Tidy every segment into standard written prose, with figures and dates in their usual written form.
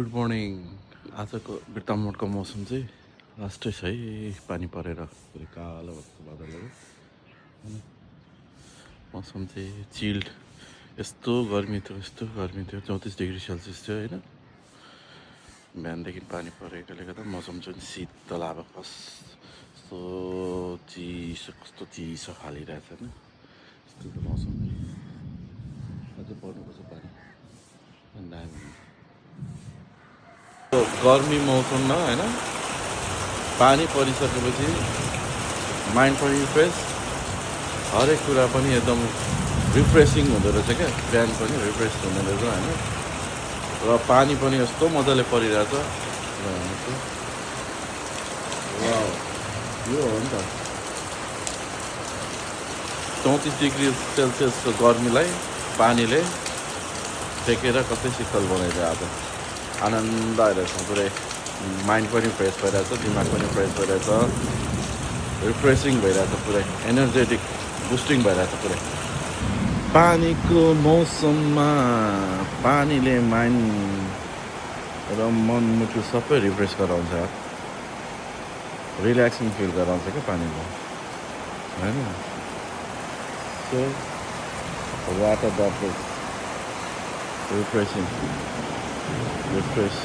Good morning. आजको बिर्तामोडको मौसम चाहिँ लास्टै छ है, पानी परेर पुरै कालो भएको बादलहरू। मौसम चाहिँ चिल्ड। यस्तो गर्मी थियो 34 डिग्री सेल्सियस थियो होइन। बिहानदेखि पानी परेकोले गर्दा मौसम चाहिँ शीतल अब कस्तो कस्तो चिसो फालिरहेछ होइन। यस्तो त मौसम अझै पर्नुपर्छ पानी दामी। गर्मी मौसममा होइन पानी परिसकेपछि माइन्ड पनि फ्रेस, हरेक कुरा पनि एकदम रिफ्रेसिङ हुँदो रहेछ क्या। बिहान पनि रिफ्रेस हुँदो रहेछ होइन। र पानी पनि यस्तो मजाले परिरहेछ। वाउ, यो हो नि त 34 डिग्री सेल्सियसको गर्मीलाई पानीले टेकेर कतै शीतल बनाइदियो। आज आनन्द आइरहेछ पुरै। माइन्ड पनि फ्रेस भइरहेछ, दिमाग पनि फ्रेस भइरहेछ, रिफ्रेसिङ भइरहेछ, पुरै एनर्जेटिक बुस्टिङ भइरहेछ पुरै। पानीको मौसममा पानीले माइन्ड र मन मुटु सबै रिफ्रेस गराउँछ, रिल्याक्सिङ फिल गराउँछ क्या पानीले होइन। So water bottle refreshing refresh.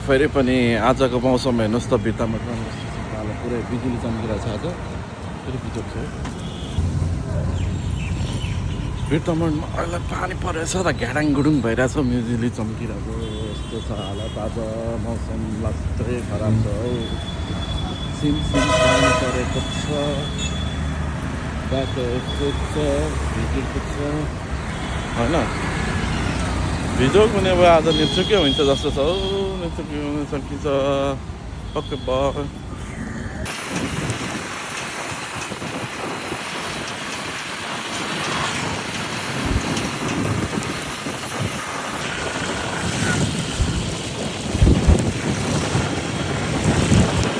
फेरि पनि आजको मौसम हेर्नुहोस् त, भित्तामा कालो पुरै बिजुली चम्किरहेको छ। आज फेरि बिजोग छ भित्तामा। अहिले पानी परेछ त घ्याडाङ गुडुङ भइरहेछ, बिजुली चम्किरहेको यस्तो छ हालत। आज मौसम लास्टै खराब छ हौ। सिमसिम पानी परेको छ, बाटो यस्तो छ, भिजुको छ होइन। भिजोक पनि अब आज निचुकै हुन्छ जस्तो छ हौ। निचुकी हुन सकिन्छ पक्कै भयो।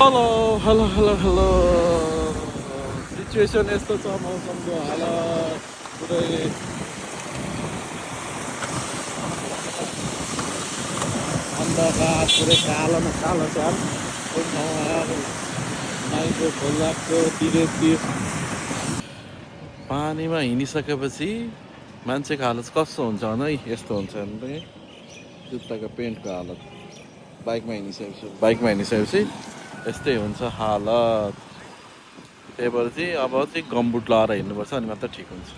Hello hello hello hello, situation यस्तो छ मौसमको हालत पुरै। अन्धकार पुरै कालोमा कालो छ। कोही ठाउँमा नाइको खोलाको तिर पानीमा हिँडिसकेपछि मान्छेको हालत कस्तो हुन्छ भने यस्तो हुन्छ भने जुत्ताको पेन्टको हालत। बाइकमा हिँडिसकेपछि यस्तै हुन्छ हालत। त्यही भएर चाहिँ अब चाहिँ गमबुट लगाएर हिँड्नुपर्छ अनि मात्र ठिक हुन्छ।